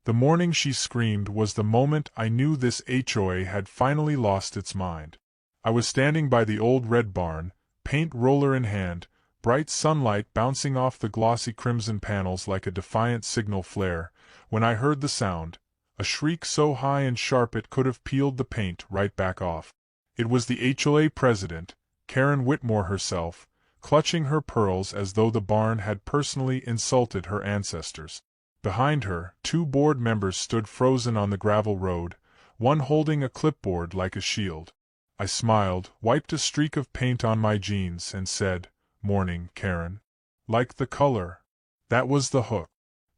The morning she screamed was the moment I knew this HOA had finally lost its mind. I was standing by the old red barn, paint roller in hand, bright sunlight bouncing off the glossy crimson panels like a defiant signal flare, when I heard the sound, a shriek so high and sharp it could have peeled the paint right back off. It was the HOA president, Karen Whitmore herself, clutching her pearls as though the barn had personally insulted her ancestors. Behind her, 2 board members stood frozen on the gravel road, one holding a clipboard like a shield. I smiled, wiped a streak of paint on my jeans, and said, "Morning, Karen." Like the color. That was the hook.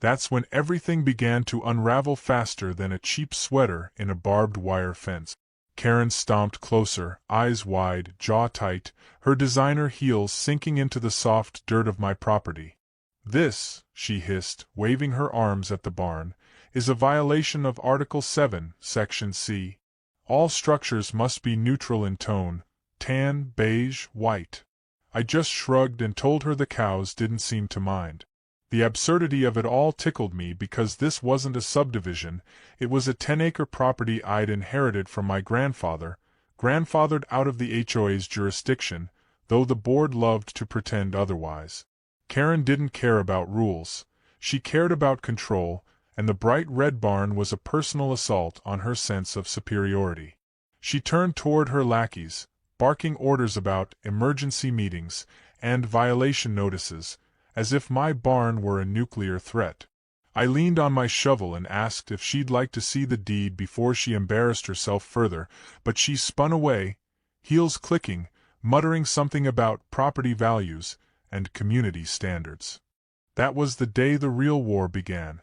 That's when everything began to unravel faster than a cheap sweater in a barbed wire fence. Karen stomped closer, eyes wide, jaw tight, her designer heels sinking into the soft dirt of my property. "This," she hissed, waving her arms at the barn, "is a violation of Article 7, Section C. All structures must be neutral in tone, tan, beige, white." I just shrugged and told her the cows didn't seem to mind. The absurdity of it all tickled me because this wasn't a subdivision, it was a 10-acre property I'd inherited from my grandfather, grandfathered out of the HOA's jurisdiction, though the board loved to pretend otherwise. Karen didn't care about rules, she cared about control, and the bright red barn was a personal assault on her sense of superiority. She turned toward her lackeys, barking orders about emergency meetings and violation notices, as if my barn were a nuclear threat. I leaned on my shovel and asked if she'd like to see the deed before she embarrassed herself further, but she spun away, heels clicking, muttering something about property values and community standards. That was the day the real war began.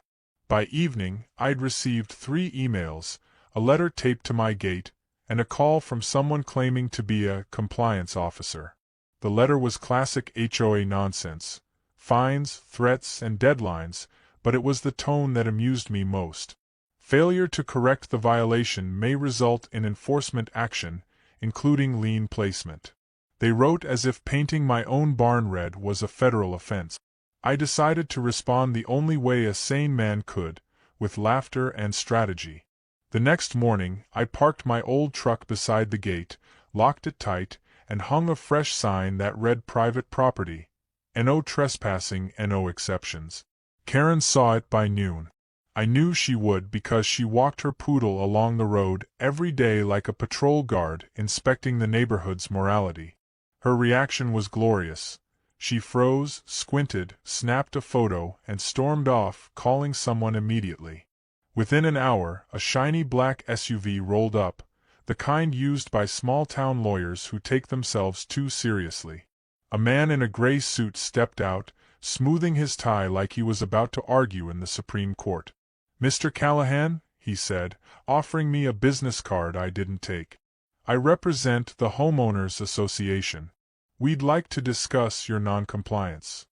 By evening, I'd received 3 emails, a letter taped to my gate, and a call from someone claiming to be a compliance officer. The letter was classic HOA nonsense. Fines, threats, and deadlines, but it was the tone that amused me most. Failure to correct the violation may result in enforcement action, including lien placement. They wrote as if painting my own barn red was a federal offense. I decided to respond the only way a sane man could, with laughter and strategy. The next morning, I parked my old truck beside the gate, locked it tight, and hung a fresh sign that read "Private Property. No trespassing, no exceptions." Karen saw it by noon. I knew she would because she walked her poodle along the road every day like a patrol guard inspecting the neighborhood's morality. Her reaction was glorious. She froze, squinted, snapped a photo, and stormed off, calling someone immediately. Within an hour, a shiny black SUV rolled up, the kind used by small-town lawyers who take themselves too seriously. A man in a gray suit stepped out, smoothing his tie like he was about to argue in the Supreme Court. "Mr. Callahan," he said, offering me a business card I didn't take. "I represent the Homeowners Association. We'd like to discuss your noncompliance."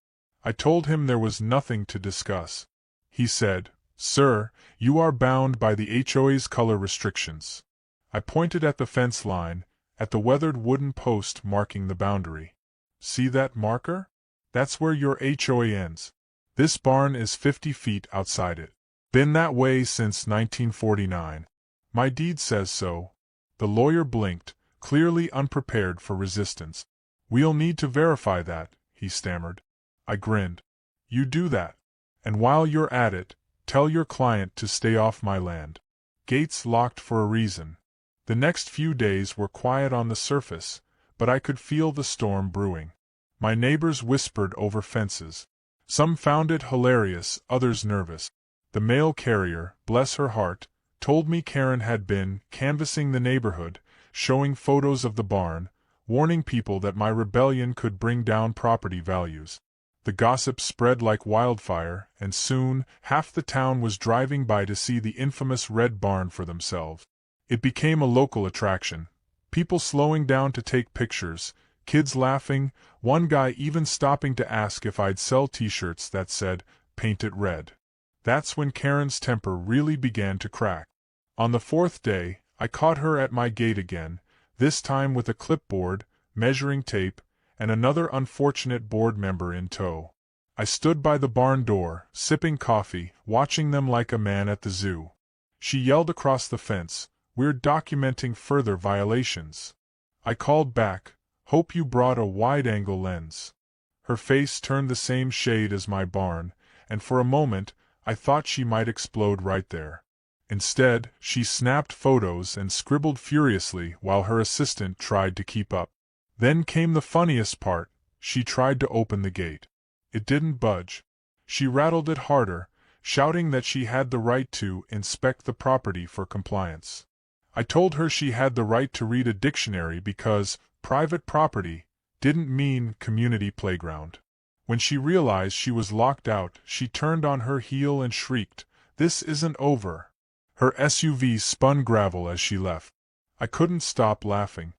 I told him there was nothing to discuss. He said, "Sir, you are bound by the HOA's color restrictions." I pointed at the fence line, at the weathered wooden post marking the boundary. "See that marker? That's where your HOA ends. This barn is 50 feet outside it. Been that way since 1949. My deed says so." The lawyer blinked, clearly unprepared for resistance. "We'll need to verify that," he stammered. I grinned. "You do that. And while you're at it, tell your client to stay off my land. Gates locked for a reason." The next few days were quiet on the surface, but I could feel the storm brewing. My neighbors whispered over fences. Some found it hilarious, others nervous. The mail carrier, bless her heart, told me Karen had been canvassing the neighborhood, showing photos of the barn, warning people that my rebellion could bring down property values. The gossip spread like wildfire, and soon, half the town was driving by to see the infamous red barn for themselves. It became a local attraction. People slowing down to take pictures, kids laughing, one guy even stopping to ask if I'd sell t-shirts that said, "Paint it red." That's when Karen's temper really began to crack. On the 4th day, I caught her at my gate again, this time with a clipboard, measuring tape, and another unfortunate board member in tow. I stood by the barn door, sipping coffee, watching them like a man at the zoo. She yelled across the fence, "We're documenting further violations." I called back, "Hope you brought a wide-angle lens." Her face turned the same shade as my barn, and for a moment, I thought she might explode right there. Instead, she snapped photos and scribbled furiously while her assistant tried to keep up. Then came the funniest part: she tried to open the gate. It didn't budge. She rattled it harder, shouting that she had the right to inspect the property for compliance. I told her she had the right to read a dictionary because private property didn't mean community playground. When she realized she was locked out, she turned on her heel and shrieked, "This isn't over." Her SUV spun gravel as she left. I couldn't stop laughing.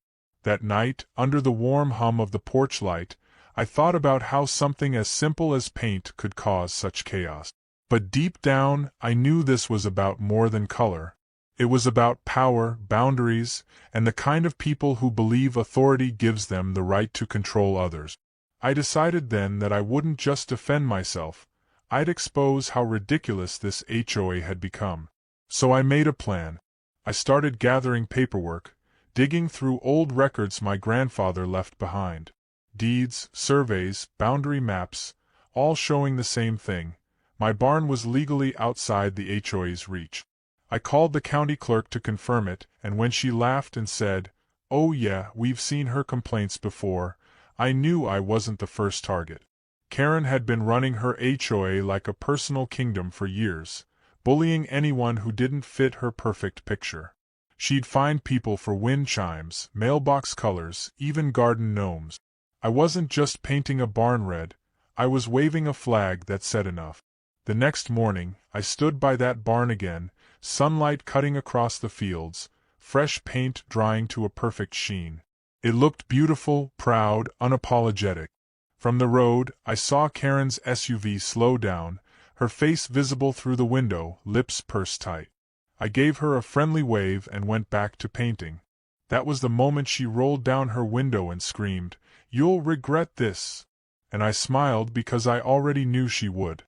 That night, under the warm hum of the porch light, I thought about how something as simple as paint could cause such chaos. But deep down, I knew this was about more than color. It was about power, boundaries, and the kind of people who believe authority gives them the right to control others. I decided then that I wouldn't just defend myself, I'd expose how ridiculous this HOA had become. So I made a plan. I started gathering paperwork, digging through old records my grandfather left behind. Deeds, surveys, boundary maps, all showing the same thing. My barn was legally outside the HOA's reach. I called the county clerk to confirm it, and when she laughed and said, "Oh yeah, we've seen her complaints before," I knew I wasn't the first target. Karen had been running her HOA like a personal kingdom for years, bullying anyone who didn't fit her perfect picture. She'd find people for wind chimes, mailbox colors, even garden gnomes. I wasn't just painting a barn red, I was waving a flag that said enough. The next morning, I stood by that barn again, sunlight cutting across the fields, fresh paint drying to a perfect sheen. It looked beautiful, proud, unapologetic. From the road, I saw Karen's SUV slow down, her face visible through the window, lips pursed tight. I gave her a friendly wave and went back to painting. That was the moment she rolled down her window and screamed, "You'll regret this!" And I smiled because I already knew she would.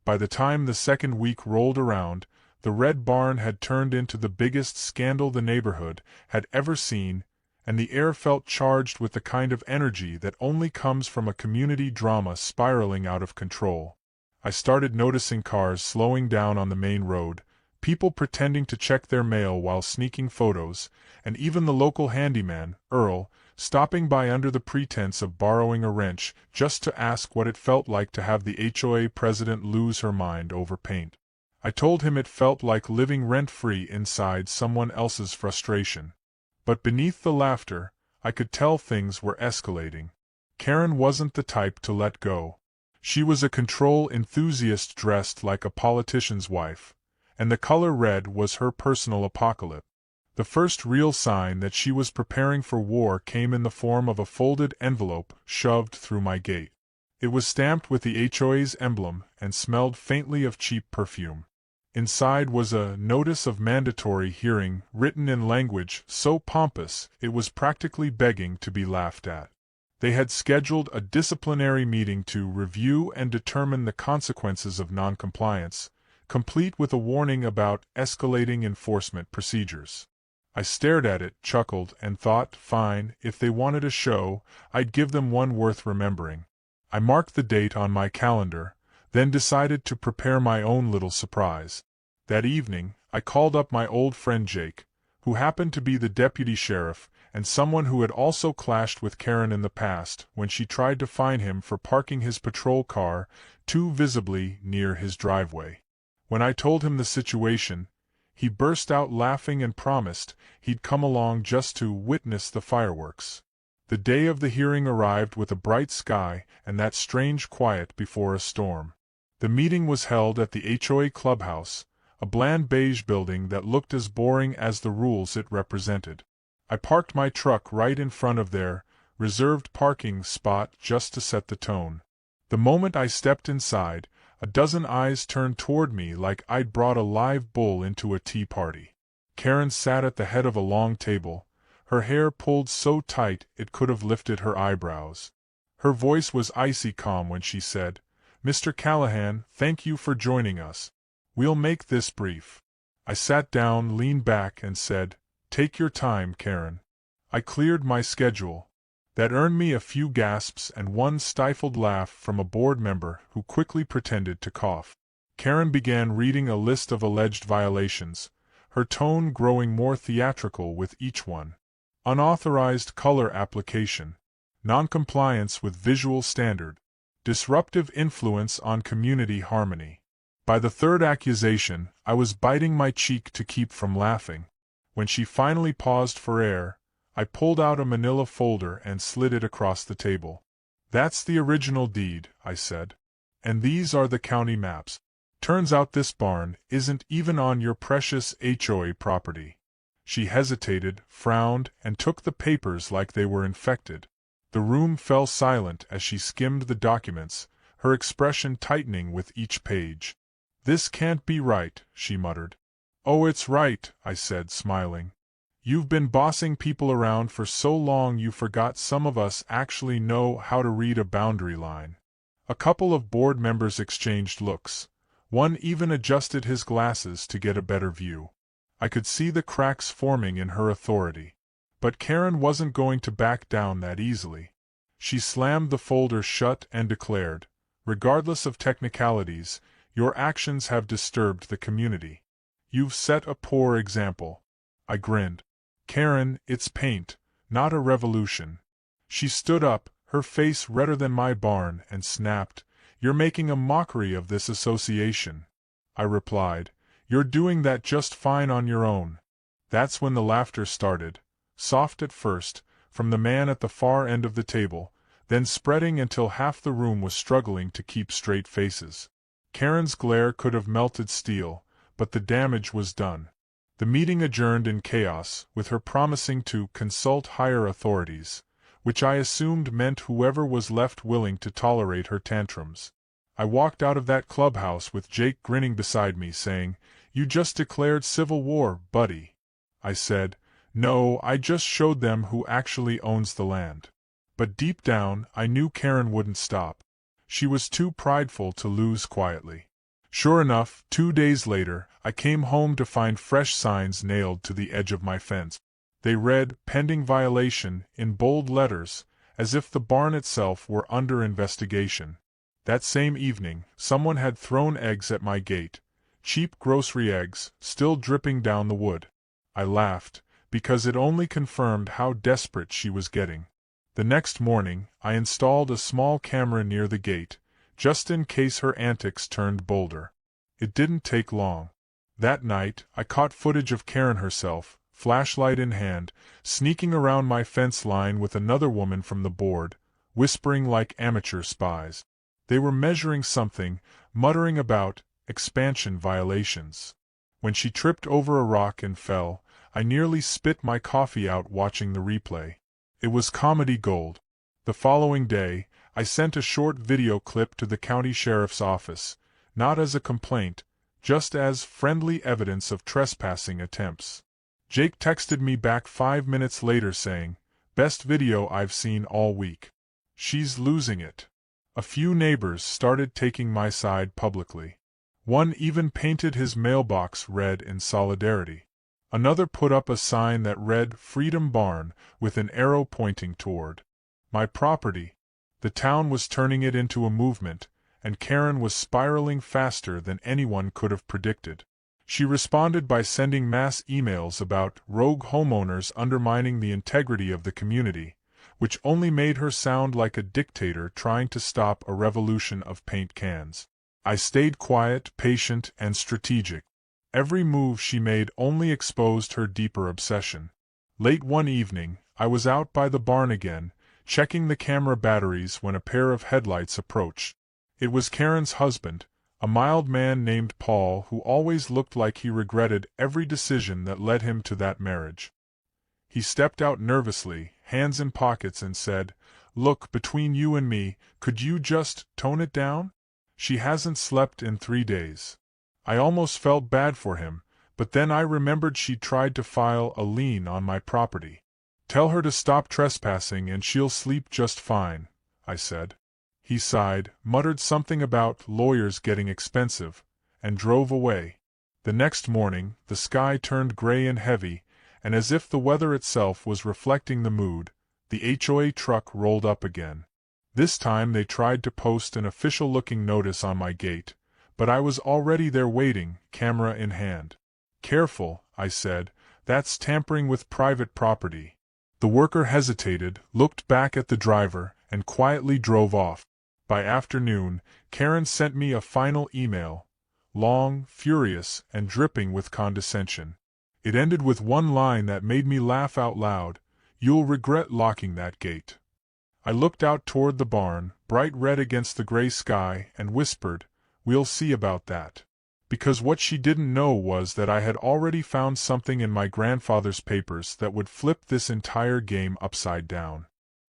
By the time the second week rolled around, the red barn had turned into the biggest scandal the neighborhood had ever seen, and the air felt charged with the kind of energy that only comes from a community drama spiraling out of control. I started noticing cars slowing down on the main road, people pretending to check their mail while sneaking photos, and even the local handyman, Earl, stopping by under the pretense of borrowing a wrench just to ask what it felt like to have the HOA president lose her mind over paint. I told him it felt like living rent-free inside someone else's frustration. But beneath the laughter, I could tell things were escalating. Karen wasn't the type to let go. She was a control enthusiast dressed like a politician's wife, and the color red was her personal apocalypse. The first real sign that she was preparing for war came in the form of a folded envelope shoved through my gate. It was stamped with the HOA's emblem and smelled faintly of cheap perfume. Inside was a notice of mandatory hearing written in language so pompous it was practically begging to be laughed at. They had scheduled a disciplinary meeting to review and determine the consequences of noncompliance, complete with a warning about escalating enforcement procedures. I stared at it, chuckled, and thought, fine, if they wanted a show, I'd give them one worth remembering. I marked the date on my calendar, then decided to prepare my own little surprise. That evening, I called up my old friend Jake, who happened to be the deputy sheriff and someone who had also clashed with Karen in the past when she tried to fine him for parking his patrol car too visibly near his driveway. When I told him the situation, he burst out laughing and promised he'd come along just to witness the fireworks. The day of the hearing arrived with a bright sky and that strange quiet before a storm. The meeting was held at the HOA clubhouse, a bland beige building that looked as boring as the rules it represented. I parked my truck right in front of their reserved parking spot just to set the tone. The moment I stepped inside, a dozen eyes turned toward me like I'd brought a live bull into a tea party. Karen sat at the head of a long table, her hair pulled so tight it could have lifted her eyebrows. Her voice was icy calm when she said, Mr. Callahan, thank you for joining us. We'll make this brief. I sat down, leaned back, and said, "Take your time, Karen." I cleared my schedule. That earned me a few gasps and one stifled laugh from a board member who quickly pretended to cough. Karen began reading a list of alleged violations, her tone growing more theatrical with each one. Unauthorized color application, noncompliance with visual standard, disruptive influence on community harmony. By the third accusation, I was biting my cheek to keep from laughing. When she finally paused for air, I pulled out a manila folder and slid it across the table. "That's the original deed," I said. "And these are the county maps. Turns out this barn isn't even on your precious HOA property." She hesitated, frowned, and took the papers like they were infected. The room fell silent as she skimmed the documents, her expression tightening with each page. "This can't be right," she muttered. "Oh, it's right," I said, smiling. "You've been bossing people around for so long you forgot some of us actually know how to read a boundary line." A couple of board members exchanged looks. One even adjusted his glasses to get a better view. I could see the cracks forming in her authority. But Karen wasn't going to back down that easily. She slammed the folder shut and declared, "Regardless of technicalities, your actions have disturbed the community. You've set a poor example." I grinned. "Karen, it's paint, not a revolution." She stood up, her face redder than my barn, and snapped, "You're making a mockery of this association." I replied, "You're doing that just fine on your own." That's when the laughter started, soft at first, from the man at the far end of the table, then spreading until half the room was struggling to keep straight faces. Karen's glare could have melted steel, but the damage was done. The meeting adjourned in chaos, with her promising to consult higher authorities, which I assumed meant whoever was left willing to tolerate her tantrums. I walked out of that clubhouse with Jake grinning beside me, saying, "You just declared civil war, buddy." I said, "No, I just showed them who actually owns the land." But deep down, I knew Karen wouldn't stop. She was too prideful to lose quietly. Sure enough, 2 days later, I came home to find fresh signs nailed to the edge of my fence. They read, "Pending violation," in bold letters, as if the barn itself were under investigation. That same evening, someone had thrown eggs at my gate, cheap grocery eggs, still dripping down the wood. I laughed, because it only confirmed how desperate she was getting. The next morning, I installed a small camera near the gate, just in case her antics turned bolder. It didn't take long. That night, I caught footage of Karen herself, flashlight in hand, sneaking around my fence line with another woman from the board, whispering like amateur spies. They were measuring something, muttering about expansion violations. When she tripped over a rock and fell, I nearly spit my coffee out watching the replay. It was comedy gold. The following day, I sent a short video clip to the county sheriff's office, not as a complaint, just as friendly evidence of trespassing attempts. Jake texted me back 5 minutes later saying, "Best video I've seen all week." She's losing it. A few neighbors started taking my side publicly. One even painted his mailbox red in solidarity. Another put up a sign that read "Freedom Barn" with an arrow pointing toward my property. The town was turning it into a movement, and Karen was spiraling faster than anyone could have predicted. She responded by sending mass emails about rogue homeowners undermining the integrity of the community, which only made her sound like a dictator trying to stop a revolution of paint cans. I stayed quiet, patient, and strategic. Every move she made only exposed her deeper obsession. Late one evening, I was out by the barn again, checking the camera batteries when a pair of headlights approached. It was Karen's husband, a mild man named Paul who always looked like he regretted every decision that led him to that marriage. He stepped out nervously, hands in pockets, and said, "Look, between you and me, could you just tone it down? She hasn't slept in 3 days." I almost felt bad for him, but then I remembered she'd tried to file a lien on my property. "Tell her to stop trespassing and she'll sleep just fine," I said. He sighed, muttered something about lawyers getting expensive, and drove away. The next morning, the sky turned gray and heavy, and as if the weather itself was reflecting the mood, the HOA truck rolled up again. This time they tried to post an official-looking notice on my gate, but I was already there waiting, camera in hand. "Careful," I said, "that's tampering with private property." The worker hesitated, looked back at the driver, and quietly drove off. By afternoon, Karen sent me a final email, long, furious, and dripping with condescension. It ended with one line that made me laugh out loud: "You'll regret locking that gate." I looked out toward the barn, bright red against the gray sky, and whispered, "We'll see about that." Because what she didn't know was that I had already found something in my grandfather's papers that would flip this entire game upside down.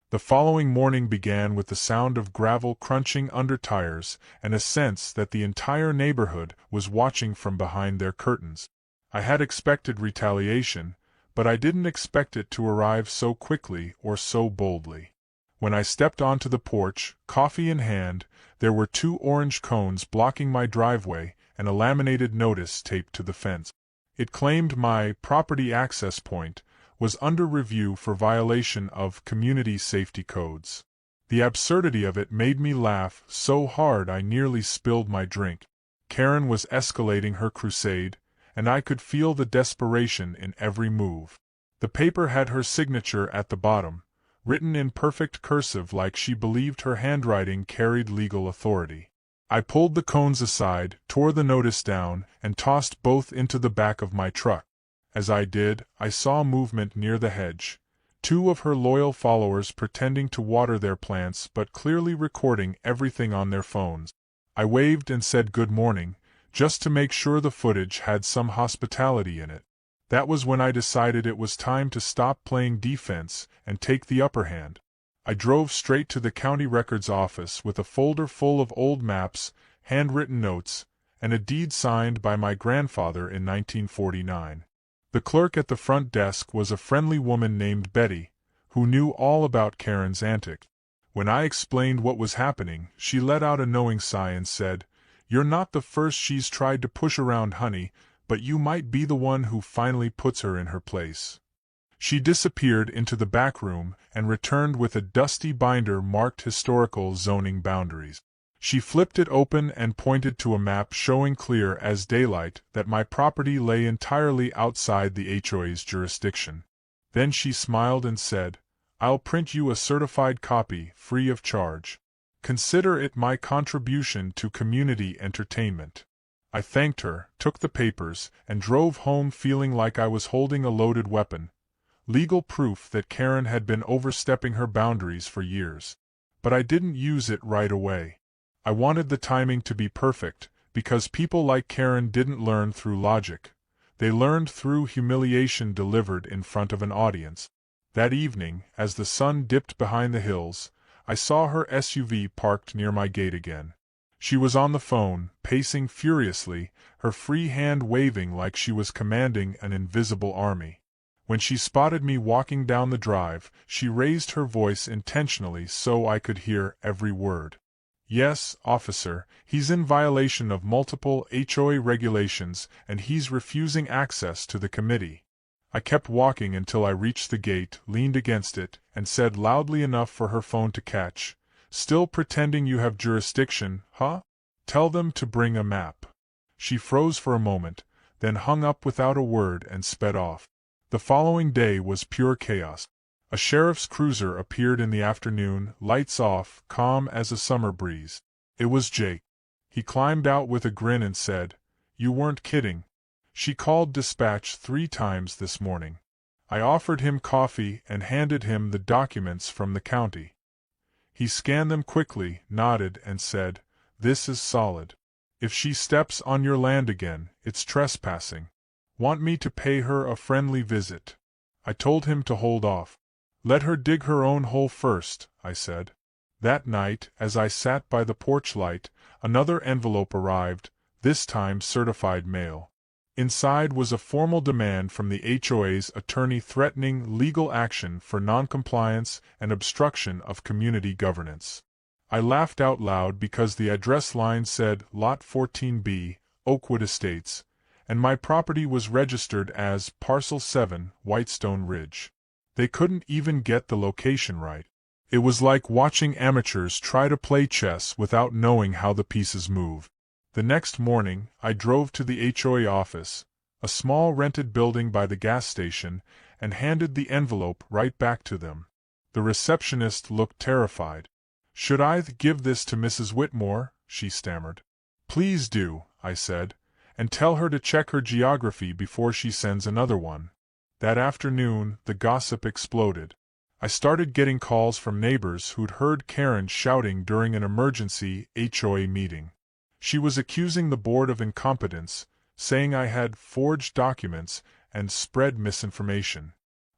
The following morning began with the sound of gravel crunching under tires and a sense that the entire neighborhood was watching from behind their curtains. I had expected retaliation, but I didn't expect it to arrive so quickly or so boldly. When I stepped onto the porch, coffee in hand, there were 2 orange cones blocking my driveway and a laminated notice taped to the fence. It claimed my property access point was under review for violation of community safety codes. The absurdity of it made me laugh so hard I nearly spilled my drink. Karen was escalating her crusade, and I could feel the desperation in every move. The paper had her signature at the bottom, written in perfect cursive like she believed her handwriting carried legal authority. I pulled the cones aside, tore the notice down, and tossed both into the back of my truck. As I did, I saw movement near the hedge. 2 of her loyal followers pretending to water their plants but clearly recording everything on their phones. I waved and said good morning, just to make sure the footage had some hospitality in it. That was when I decided it was time to stop playing defense and take the upper hand. I drove straight to the county records office with a folder full of old maps, handwritten notes, and a deed signed by my grandfather in 1949. The clerk at the front desk was a friendly woman named Betty, who knew all about Karen's antics. When I explained what was happening, she let out a knowing sigh and said, "You're not the first she's tried to push around, honey, but you might be the one who finally puts her in her place." She disappeared into the back room and returned with a dusty binder marked historical zoning boundaries. She flipped it open and pointed to a map showing clear as daylight that my property lay entirely outside the HOA's jurisdiction. Then she smiled and said, "I'll print you a certified copy, free of charge. Consider it my contribution to community entertainment." I thanked her, took the papers, and drove home feeling like I was holding a loaded weapon, legal proof that Karen had been overstepping her boundaries for years. But I didn't use it right away. I wanted the timing to be perfect, because people like Karen didn't learn through logic. They learned through humiliation delivered in front of an audience. That evening, as the sun dipped behind the hills, I saw her SUV parked near my gate again. She was on the phone, pacing furiously, her free hand waving like she was commanding an invisible army. When she spotted me walking down the drive, she raised her voice intentionally so I could hear every word. "Yes, officer, he's in violation of multiple HOA regulations and he's refusing access to the committee." I kept walking until I reached the gate, leaned against it, and said loudly enough for her phone to catch, "Still pretending you have jurisdiction, huh? Tell them to bring a map." She froze for a moment, then hung up without a word and sped off. The following day was pure chaos. A sheriff's cruiser appeared in the afternoon, lights off, calm as a summer breeze. It was Jake. He climbed out with a grin and said, "You weren't kidding. She called dispatch 3 times this morning." I offered him coffee and handed him the documents from the county. He scanned them quickly, nodded, and said, "This is solid. If she steps on your land again, it's trespassing. Want me to pay her a friendly visit?" I told him to hold off. "Let her dig her own hole first," I said. That night, as I sat by the porch light, another envelope arrived, this time certified mail. Inside was a formal demand from the HOA's attorney threatening legal action for noncompliance and obstruction of community governance. I laughed out loud because the address line said Lot 14B, Oakwood Estates, and my property was registered as Parcel 7, Whitestone Ridge. They couldn't even get the location right. It was like watching amateurs try to play chess without knowing how the pieces move. The next morning, I drove to the HOA office, a small rented building by the gas station, and handed the envelope right back to them. The receptionist looked terrified. "Should I give this to Mrs. Whitmore?" she stammered. "Please do," I said, "and tell her to check her geography before she sends another one." That afternoon, the gossip exploded. I started getting calls from neighbors who'd heard Karen shouting during an emergency HOA meeting. She was accusing the board of incompetence, saying I had forged documents and spread misinformation.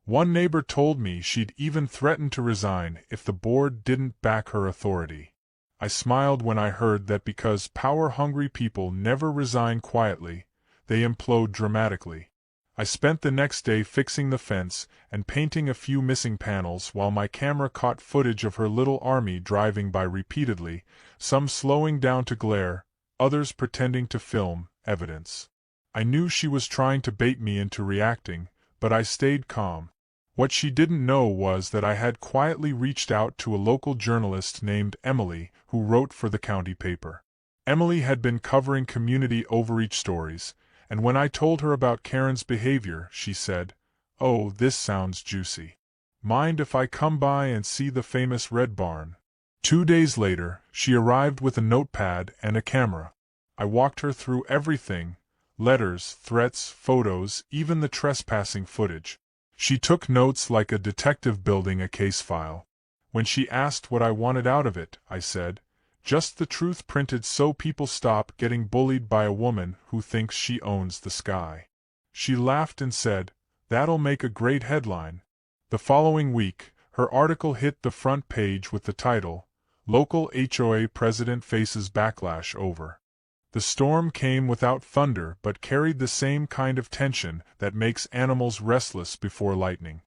One neighbor told me she'd even threatened to resign if the board didn't back her authority. I smiled when I heard that because power-hungry people never resign quietly, they implode dramatically. I spent the next day fixing the fence and painting a few missing panels while my camera caught footage of her little army driving by repeatedly, some slowing down to glare, others pretending to film evidence. I knew she was trying to bait me into reacting, but I stayed calm. What she didn't know was that I had quietly reached out to a local journalist named Emily who wrote for the county paper. Emily had been covering community overreach stories, and when I told her about Karen's behavior, she said, "Oh, this sounds juicy. Mind if I come by and see the famous Red Barn?" 2 days later, she arrived with a notepad and a camera. I walked her through everything: letters, threats, photos, even the trespassing footage. She took notes like a detective building a case file. When she asked what I wanted out of it, I said, "Just the truth printed so people stop getting bullied by a woman who thinks she owns the sky." She laughed and said, "That'll make a great headline." The following week, her article hit the front page with the title, "Local HOA President Faces Backlash Over." The storm came without thunder but carried the same kind of tension that makes animals restless before lightning.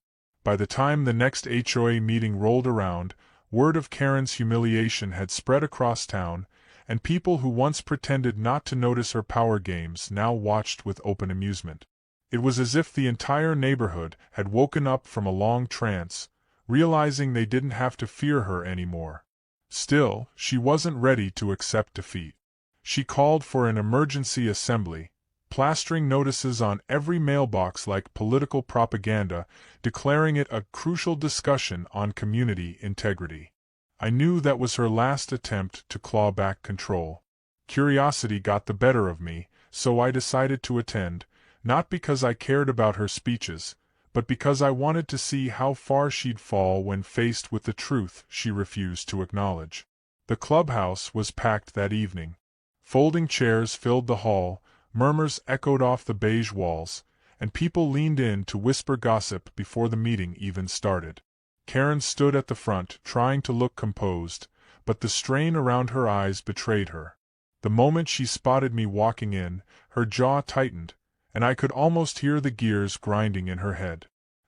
By the time the next HOA meeting rolled around, word of Karen's humiliation had spread across town, and people who once pretended not to notice her power games now watched with open amusement. It was as if the entire neighborhood had woken up from a long trance, realizing they didn't have to fear her anymore. Still, she wasn't ready to accept defeat. She called for an emergency assembly, plastering notices on every mailbox like political propaganda, declaring it a crucial discussion on community integrity. I knew that was her last attempt to claw back control. Curiosity got the better of me, so I decided to attend, not because I cared about her speeches, but because I wanted to see how far she'd fall when faced with the truth she refused to acknowledge. The clubhouse was packed that evening. Folding chairs filled the hall, murmurs echoed off the beige walls, and people leaned in to whisper gossip before the meeting even started. Karen stood at the front, trying to look composed, but the strain around her eyes betrayed her. The moment she spotted me walking in, her jaw tightened, and I could almost hear the gears grinding in her head.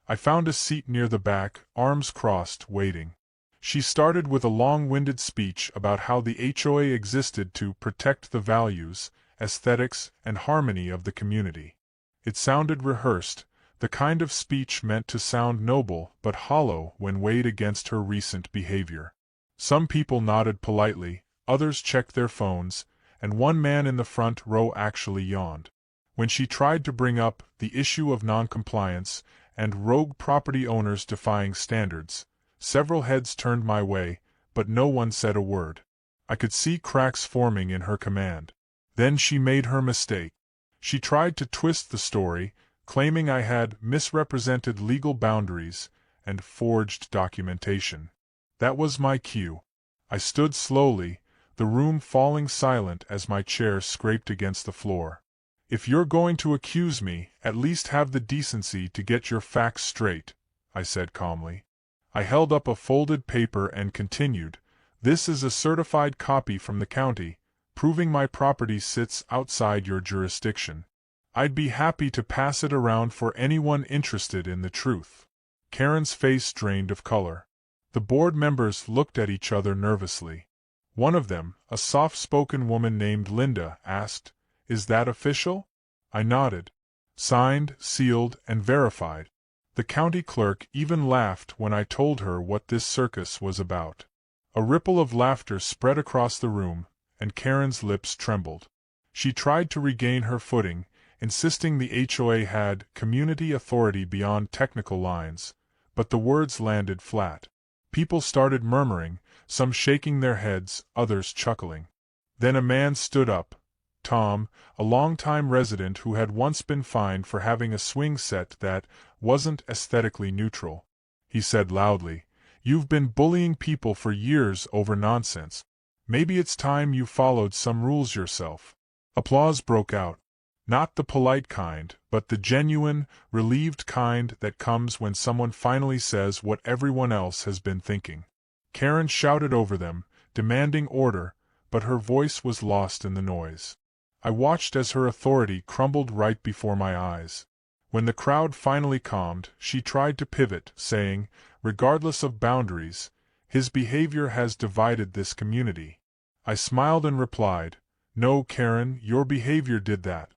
I found a seat near the back, arms crossed, waiting. She started with a long-winded speech about how the HOA existed to protect the values, aesthetics, and harmony of the community. It sounded rehearsed, the kind of speech meant to sound noble but hollow when weighed against her recent behavior. Some people nodded politely, others checked their phones, and one man in the front row actually yawned. When she tried to bring up the issue of noncompliance and rogue property owners defying standards, several heads turned my way, but no one said a word. I could see cracks forming in her command. Then she made her mistake. She tried to twist the story, claiming I had misrepresented legal boundaries and forged documentation. That was my cue. I stood slowly, the room falling silent as my chair scraped against the floor. "If you're going to accuse me, at least have the decency to get your facts straight," I said calmly. I held up a folded paper and continued, "This is a certified copy from the county, proving my property sits outside your jurisdiction. I'd be happy to pass it around for anyone interested in the truth." Karen's face drained of color. The board members looked at each other nervously. One of them, a soft-spoken woman named Linda, asked, "Is that official?" I nodded. "Signed, sealed, and verified." The county clerk even laughed when I told her what this circus was about. A ripple of laughter spread across the room, and Karen's lips trembled. She tried to regain her footing, insisting the HOA had community authority beyond technical lines, but the words landed flat. People started murmuring, some shaking their heads, others chuckling. Then a man stood up. Tom, a longtime resident who had once been fined for having a swing set that wasn't aesthetically neutral. He said loudly, "You've been bullying people for years over nonsense. Maybe it's time you followed some rules yourself." Applause broke out. Not the polite kind, but the genuine, relieved kind that comes when someone finally says what everyone else has been thinking. Karen shouted over them, demanding order, but her voice was lost in the noise. I watched as her authority crumbled right before my eyes. When the crowd finally calmed, she tried to pivot, saying, "Regardless of boundaries, his behavior has divided this community." I smiled and replied, "No, Karen, your behavior did that.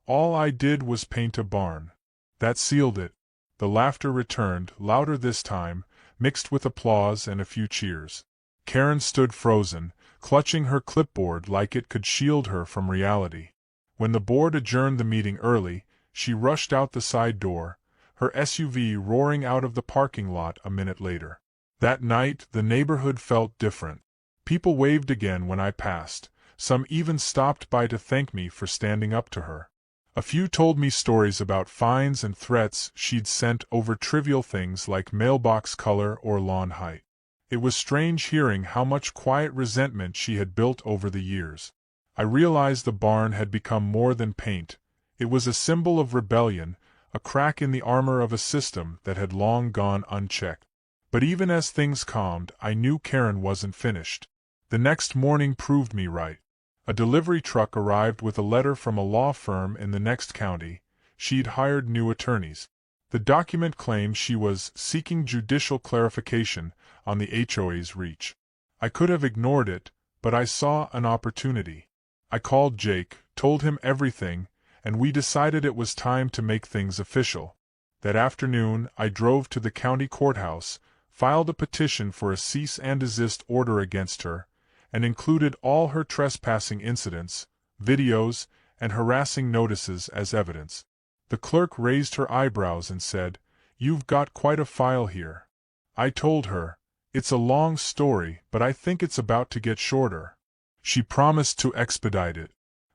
All I did was paint a barn." That sealed it. The laughter returned, louder this time, mixed with applause and a few cheers. Karen stood frozen, clutching her clipboard like it could shield her from reality. When the board adjourned the meeting early, she rushed out the side door, her SUV roaring out of the parking lot a minute later. That night, the neighborhood felt different. People waved again when I passed, some even stopped by to thank me for standing up to her. A few told me stories about fines and threats she'd sent over trivial things like mailbox color or lawn height. It was strange hearing how much quiet resentment she had built over the years. I realized the barn had become more than paint. It was a symbol of rebellion, a crack in the armor of a system that had long gone unchecked. But even as things calmed, I knew Karen wasn't finished. The next morning proved me right. A delivery truck arrived with a letter from a law firm in the next county. She'd hired new attorneys. The document claimed she was seeking judicial clarification on the HOA's reach. I could have ignored it, but I saw an opportunity. I called Jake, told him everything, and we decided it was time to make things official. That afternoon, I drove to the county courthouse, filed a petition for a cease and desist order against her, and included all her trespassing incidents, videos, and harassing notices as evidence. The clerk raised her eyebrows and said, "You've got quite a file here." I told her, "It's a long story, but I think it's about to get shorter." She promised to expedite it.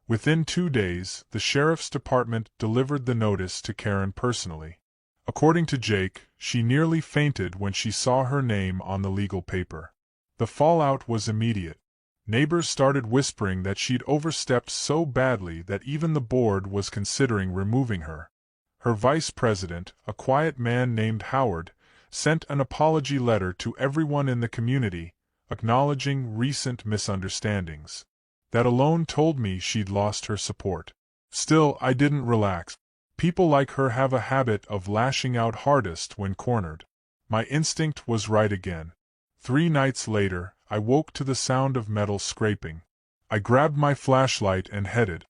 Within 2 days, the sheriff's department delivered the notice to Karen personally. According to Jake, she nearly fainted when she saw her name on the legal paper. The fallout was immediate. Neighbors started whispering that she'd overstepped so badly that even the board was considering removing her. Her vice president, a quiet man named Howard, sent an apology letter to everyone in the community, acknowledging recent misunderstandings. That alone told me she'd lost her support. Still, I didn't relax. People like her have a habit of lashing out hardest when cornered. My instinct was right again. 3 nights later, I woke to the sound of metal scraping. I grabbed my flashlight and headed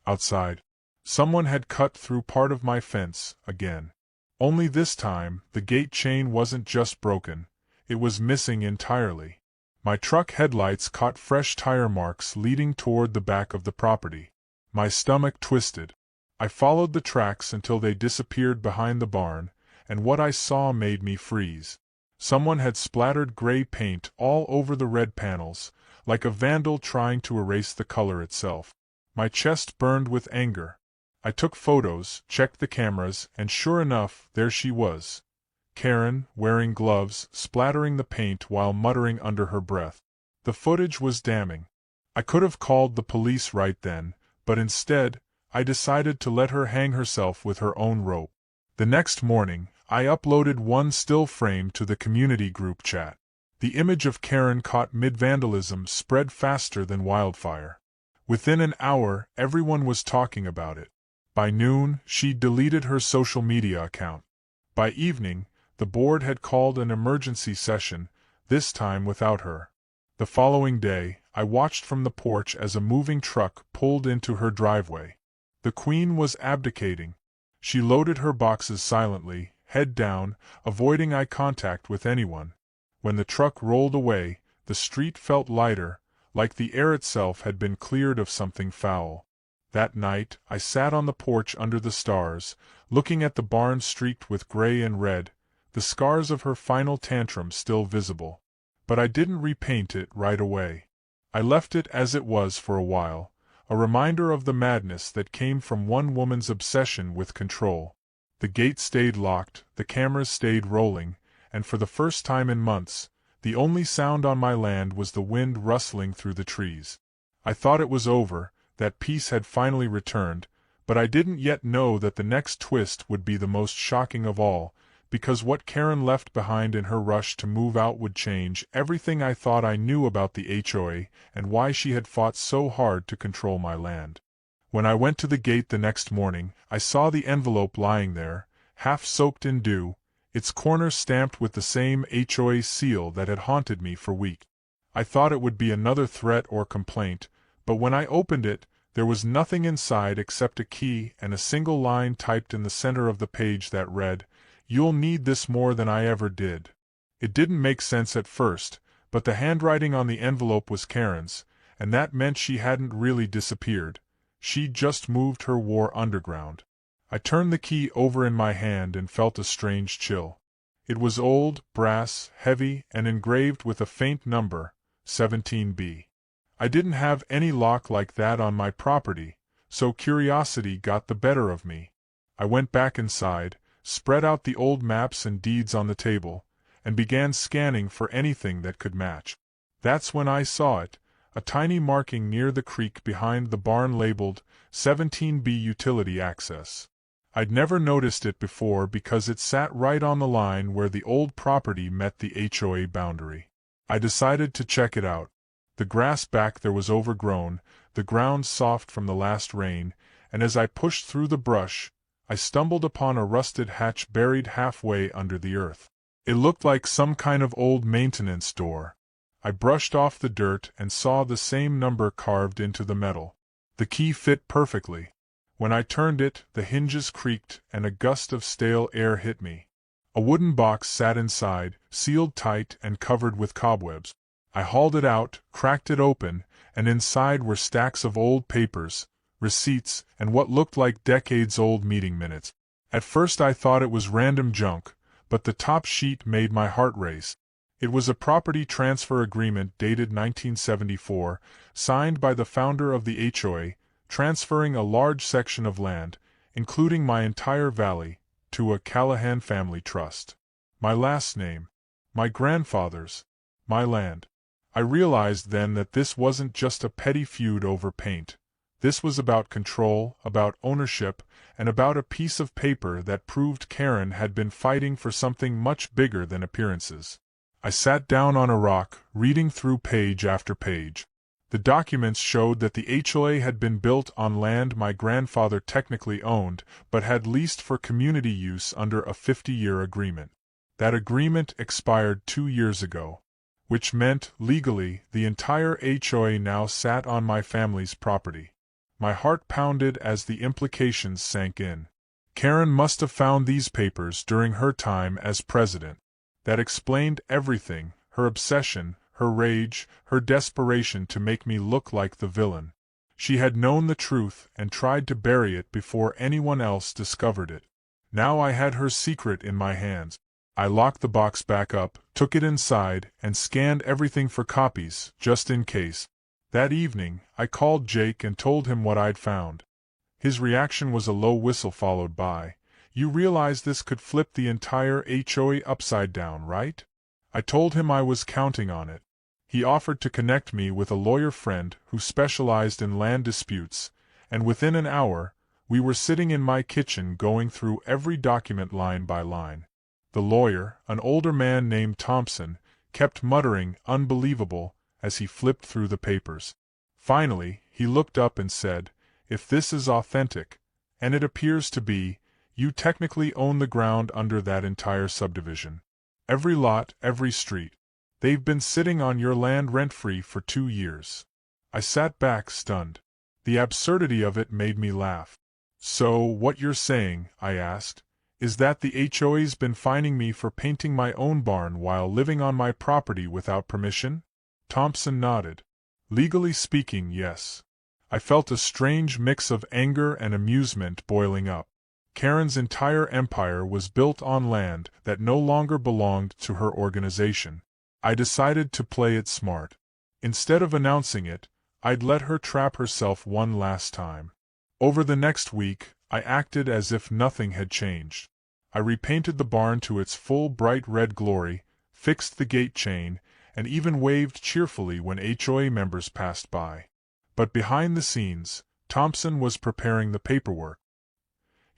outside. Someone had cut through part of my fence again. Only this time, the gate chain wasn't just broken, it was missing entirely. My truck headlights caught fresh tire marks leading toward the back of the property. My stomach twisted. I followed the tracks until they disappeared behind the barn, and what I saw made me freeze. Someone had splattered gray paint all over the red panels, like a vandal trying to erase the color itself. My chest burned with anger. I took photos, checked the cameras, and sure enough, there she was. Karen, wearing gloves, splattering the paint while muttering under her breath. The footage was damning. I could have called the police right then, but instead, I decided to let her hang herself with her own rope. The next morning, I uploaded one still frame to the community group chat. The image of Karen caught mid-vandalism spread faster than wildfire. Within an hour, everyone was talking about it. By noon, she'd deleted her social media account. By evening, the board had called an emergency session, this time without her. The following day, I watched from the porch as a moving truck pulled into her driveway. The Queen was abdicating. She loaded her boxes silently, head down, avoiding eye contact with anyone. When the truck rolled away, the street felt lighter, like the air itself had been cleared of something foul. That night, I sat on the porch under the stars, looking at the barn streaked with gray and red, the scars of her final tantrum still visible. But I didn't repaint it right away. I left it as it was for a while, a reminder of the madness that came from one woman's obsession with control. The gate stayed locked, the cameras stayed rolling, and for the first time in months, the only sound on my land was the wind rustling through the trees. I thought it was over, that peace had finally returned, but I didn't yet know that the next twist would be the most shocking of all, because what Karen left behind in her rush to move out would change everything I thought I knew about the HOA and why she had fought so hard to control my land. When I went to the gate the next morning, I saw the envelope lying there, half soaked in dew, its corner stamped with the same HOA seal that had haunted me for weeks. I thought it would be another threat or complaint, but when I opened it, there was nothing inside except a key and a single line typed in the center of the page that read, "You'll need this more than I ever did." It didn't make sense at first, but the handwriting on the envelope was Karen's, and that meant she hadn't really disappeared. She'd just moved her war underground. I turned the key over in my hand and felt a strange chill. It was old, brass, heavy, and engraved with a faint number, 17B. I didn't have any lock like that on my property, so curiosity got the better of me. I went back inside, spread out the old maps and deeds on the table, and began scanning for anything that could match. That's when I saw it, a tiny marking near the creek behind the barn labeled 17B Utility Access. I'd never noticed it before because it sat right on the line where the old property met the HOA boundary. I decided to check it out. The grass back there was overgrown, the ground soft from the last rain, and as I pushed through the brush, I stumbled upon a rusted hatch buried halfway under the earth. It looked like some kind of old maintenance door. I brushed off the dirt and saw the same number carved into the metal. The key fit perfectly. When I turned it, the hinges creaked and a gust of stale air hit me. A wooden box sat inside, sealed tight and covered with cobwebs. I hauled it out, cracked it open, and inside were stacks of old papers, receipts, and what looked like decades-old meeting minutes. At first I thought it was random junk, but the top sheet made my heart race. It was a property transfer agreement dated 1974, signed by the founder of the HOA, transferring a large section of land, including my entire valley, to a Callahan family trust. My last name. My grandfather's. My land. I realized then that this wasn't just a petty feud over paint. This was about control, about ownership, and about a piece of paper that proved Karen had been fighting for something much bigger than appearances. I sat down on a rock, reading through page after page. The documents showed that the HOA had been built on land my grandfather technically owned, but had leased for community use under a 50-year agreement. That agreement expired 2 years ago, which meant, legally, the entire HOA now sat on my family's property. My heart pounded as the implications sank in. Karen must have found these papers during her time as president. That explained everything, her obsession, her rage, her desperation to make me look like the villain. She had known the truth and tried to bury it before anyone else discovered it. Now I had her secret in my hands. I locked the box back up, took it inside, and scanned everything for copies, just in case. That evening, I called Jake and told him what I'd found. His reaction was a low whistle followed by, "You realize this could flip the entire HOA upside down, right?" I told him I was counting on it. He offered to connect me with a lawyer friend who specialized in land disputes, and within an hour, we were sitting in my kitchen going through every document line by line. The lawyer, an older man named Thompson, kept muttering "unbelievable" as he flipped through the papers. Finally, he looked up and said, "If this is authentic, and it appears to be, you technically own the ground under that entire subdivision. Every lot, every street." They've been sitting on your land rent-free for 2 years. I sat back stunned. The absurdity of it made me laugh. So, what you're saying, I asked, is that the HOA's been fining me for painting my own barn while living on my property without permission? Thompson nodded. Legally speaking, yes. I felt a strange mix of anger and amusement boiling up. Karen's entire empire was built on land that no longer belonged to her organization. I decided to play it smart. Instead of announcing it, I'd let her trap herself one last time. Over the next week, I acted as if nothing had changed. I repainted the barn to its full bright red glory, fixed the gate chain, and even waved cheerfully when HOA members passed by. But behind the scenes, Thompson was preparing the paperwork.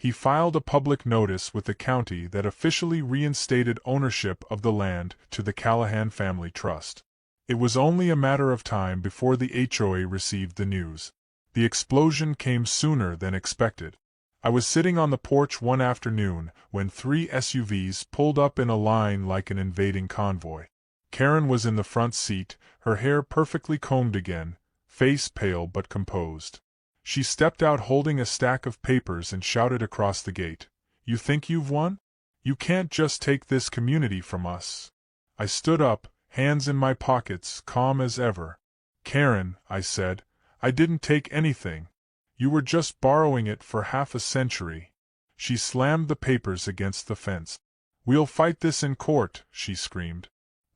He filed a public notice with the county that officially reinstated ownership of the land to the Callahan Family Trust. It was only a matter of time before the HOA received the news. The explosion came sooner than expected. I was sitting on the porch one afternoon when 3 SUVs pulled up in a line like an invading convoy. Karen was in the front seat, her hair perfectly combed again, face pale but composed. She stepped out holding a stack of papers and shouted across the gate, "You think you've won? You can't just take this community from us." I stood up, hands in my pockets, calm as ever. "Karen," I said, "I didn't take anything. You were just borrowing it for half a century." She slammed the papers against the fence. "We'll fight this in court," she screamed.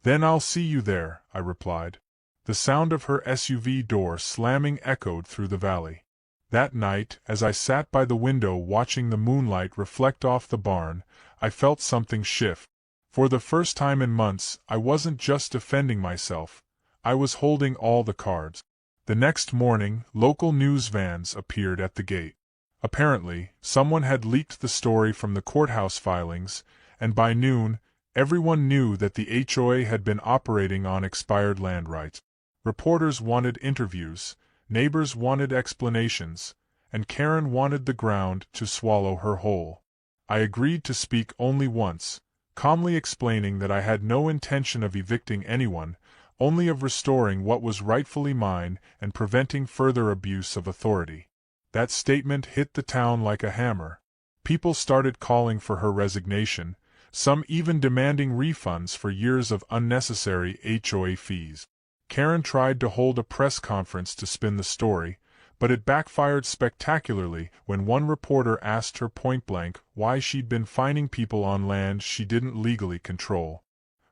"Then I'll see you there," I replied. The sound of her SUV door slamming echoed through the valley. That night, as I sat by the window watching the moonlight reflect off the barn, I felt something shift. For the first time in months, I wasn't just defending myself. I was holding all the cards. The next morning, local news vans appeared at the gate. Apparently, someone had leaked the story from the courthouse filings, and by noon, everyone knew that the HOA had been operating on expired land rights. Reporters wanted interviews, neighbors wanted explanations, and Karen wanted the ground to swallow her whole. I agreed to speak only once, calmly explaining that I had no intention of evicting anyone, only of restoring what was rightfully mine and preventing further abuse of authority. That statement hit the town like a hammer. People started calling for her resignation, some even demanding refunds for years of unnecessary HOA fees. Karen tried to hold a press conference to spin the story, but it backfired spectacularly when one reporter asked her point-blank why she'd been fining people on land she didn't legally control.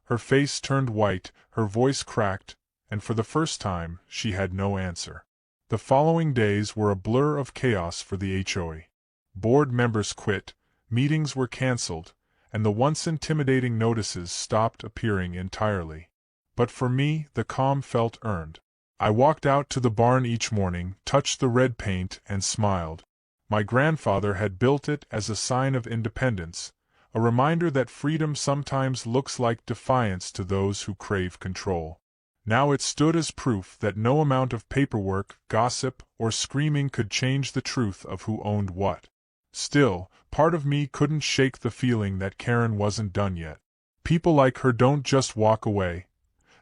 Her face turned white, her voice cracked, and for the first time, she had no answer. The following days were a blur of chaos for the HOA. Board members quit, meetings were cancelled, and the once intimidating notices stopped appearing entirely. But for me, the calm felt earned. I walked out to the barn each morning, touched the red paint, and smiled. My grandfather had built it as a sign of independence, a reminder that freedom sometimes looks like defiance to those who crave control. Now it stood as proof that no amount of paperwork, gossip, or screaming could change the truth of who owned what. Still, part of me couldn't shake the feeling that Karen wasn't done yet. People like her don't just walk away.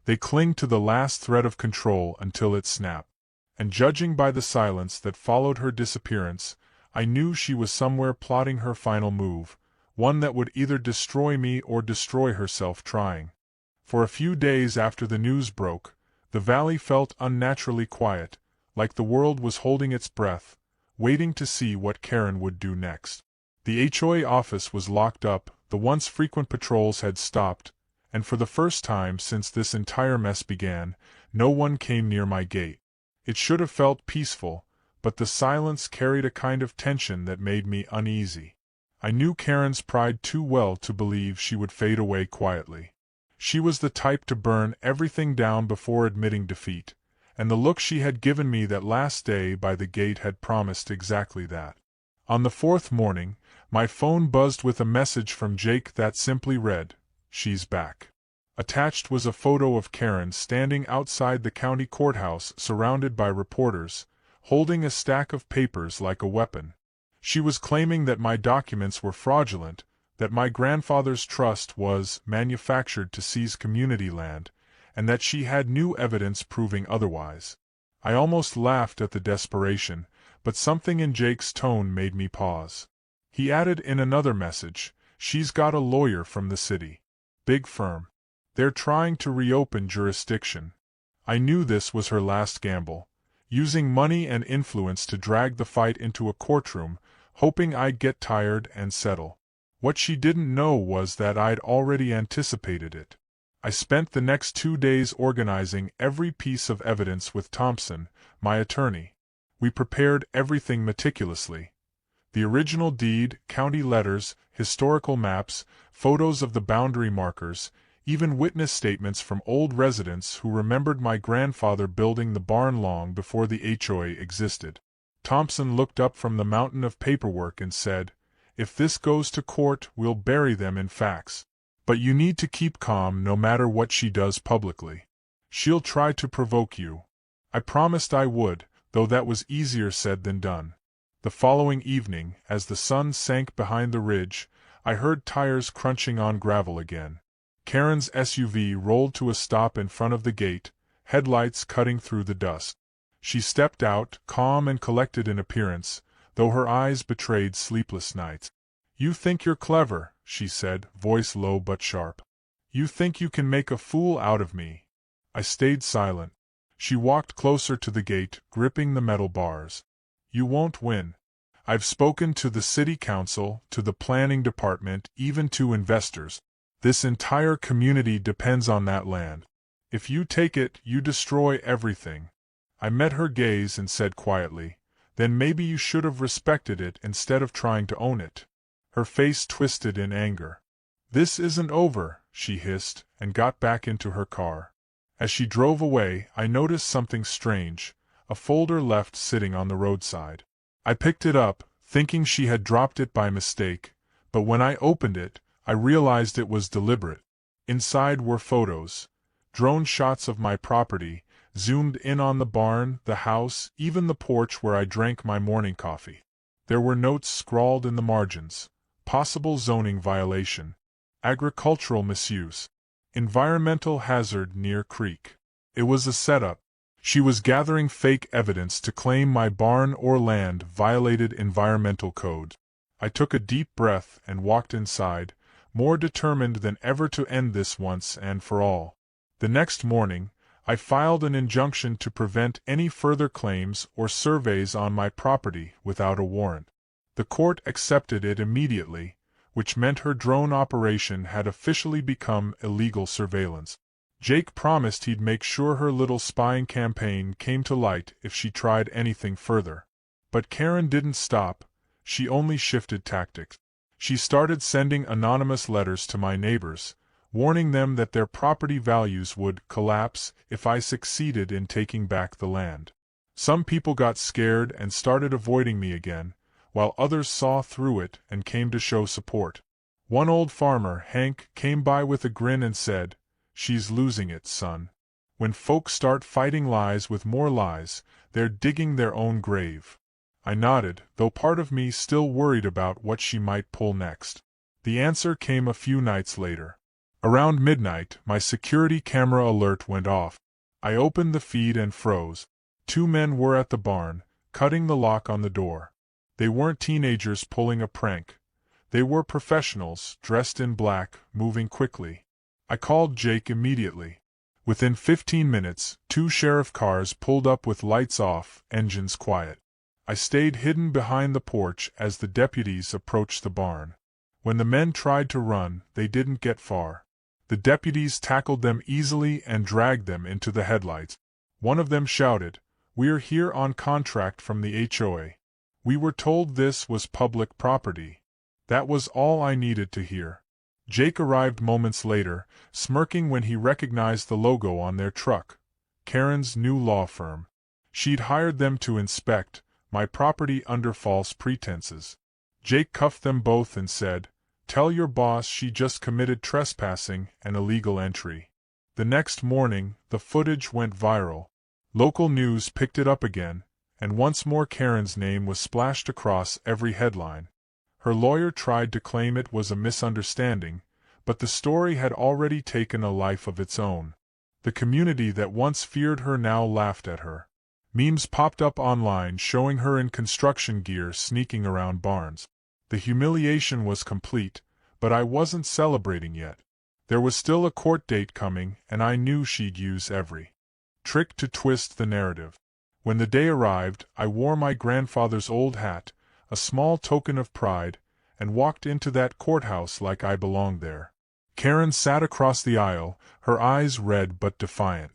They cling to the last thread of control until it snapped. And judging by the silence that followed her disappearance, I knew she was somewhere plotting her final move, one that would either destroy me or destroy herself trying. For a few days after the news broke, the valley felt unnaturally quiet, like the world was holding its breath, waiting to see what Karen would do next. The HOA office was locked up, the once frequent patrols had stopped, and for the first time since this entire mess began, no one came near my gate. It should have felt peaceful, but the silence carried a kind of tension that made me uneasy. I knew Karen's pride too well to believe she would fade away quietly. She was the type to burn everything down before admitting defeat, and the look she had given me that last day by the gate had promised exactly that. On the 4th morning, my phone buzzed with a message from Jake that simply read, "She's back." Attached was a photo of Karen standing outside the county courthouse surrounded by reporters, holding a stack of papers like a weapon. She was claiming that my documents were fraudulent, that my grandfather's trust was manufactured to seize community land, and that she had new evidence proving otherwise. I almost laughed at the desperation, but something in Jake's tone made me pause. He added in another message, "She's got a lawyer from the city. Big firm. They're trying to reopen jurisdiction." I knew this was her last gamble, using money and influence to drag the fight into a courtroom, hoping I'd get tired and settle. What she didn't know was that I'd already anticipated it. I spent the next 2 days organizing every piece of evidence with Thompson, my attorney. We prepared everything meticulously. The original deed, county letters, historical maps, photos of the boundary markers, even witness statements from old residents who remembered my grandfather building the barn long before the HOA existed. Thompson looked up from the mountain of paperwork and said, "If this goes to court, we'll bury them in facts. But you need to keep calm no matter what she does publicly. She'll try to provoke you." I promised I would, though that was easier said than done. The following evening, as the sun sank behind the ridge, I heard tires crunching on gravel again. Karen's SUV rolled to a stop in front of the gate, headlights cutting through the dusk. She stepped out, calm and collected in appearance, though her eyes betrayed sleepless nights. "You think you're clever," she said, voice low but sharp. "You think you can make a fool out of me." I stayed silent. She walked closer to the gate, gripping the metal bars. "You won't win. I've spoken to the city council, to the planning department, even to investors. This entire community depends on that land. If you take it, you destroy everything." I met her gaze and said quietly, "Then maybe you should have respected it instead of trying to own it." Her face twisted in anger. "This isn't over," she hissed, and got back into her car. As she drove away, I noticed something strange, a folder left sitting on the roadside. I picked it up, thinking she had dropped it by mistake, but when I opened it, I realized it was deliberate. Inside were photos, drone shots of my property, zoomed in on the barn, the house, even the porch where I drank my morning coffee. There were notes scrawled in the margins: possible zoning violation, agricultural misuse, environmental hazard near creek. It was a setup. She was gathering fake evidence to claim my barn or land violated environmental code. I took a deep breath and walked inside, more determined than ever to end this once and for all. The next morning, I filed an injunction to prevent any further claims or surveys on my property without a warrant. The court accepted it immediately, which meant her drone operation had officially become illegal surveillance. Jake promised he'd make sure her little spying campaign came to light if she tried anything further. But Karen didn't stop, she only shifted tactics. She started sending anonymous letters to my neighbors, warning them that their property values would collapse if I succeeded in taking back the land. Some people got scared and started avoiding me again, while others saw through it and came to show support. One old farmer, Hank, came by with a grin and said, "She's losing it, son. When folks start fighting lies with more lies, they're digging their own grave." I nodded, though part of me still worried about what she might pull next. The answer came a few nights later. Around midnight, my security camera alert went off. I opened the feed and froze. 2 men were at the barn, cutting the lock on the door. They weren't teenagers pulling a prank. They were professionals, dressed in black, moving quickly. I called Jake immediately. Within 15 minutes, 2 sheriff cars pulled up with lights off, engines quiet. I stayed hidden behind the porch as the deputies approached the barn. When the men tried to run, they didn't get far. The deputies tackled them easily and dragged them into the headlights. One of them shouted, "We're here on contract from the HOA. We were told this was public property." That was all I needed to hear. Jake arrived moments later, smirking when he recognized the logo on their truck, Karen's new law firm. She'd hired them to inspect my property under false pretenses. Jake cuffed them both and said, "Tell your boss she just committed trespassing and illegal entry." The next morning, the footage went viral. Local news picked it up again, and once more Karen's name was splashed across every headline. Her lawyer tried to claim it was a misunderstanding, but the story had already taken a life of its own. The community that once feared her now laughed at her. Memes popped up online showing her in construction gear sneaking around barns. The humiliation was complete, but I wasn't celebrating yet. There was still a court date coming, and I knew she'd use every trick to twist the narrative. When the day arrived, I wore my grandfather's old hat, a small token of pride, and walked into that courthouse like I belonged there. Karen sat across the aisle, her eyes red but defiant.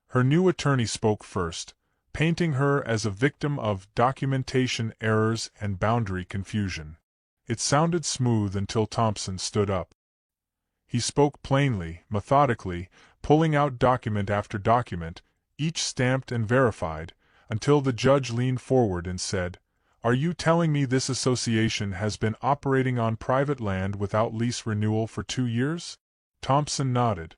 Her new attorney spoke first, painting her as a victim of documentation errors and boundary confusion. It sounded smooth until Thompson stood up. He spoke plainly, methodically, pulling out document after document, each stamped and verified, until the judge leaned forward and said, "Are you telling me this association has been operating on private land without lease renewal for 2 years?" Thompson nodded.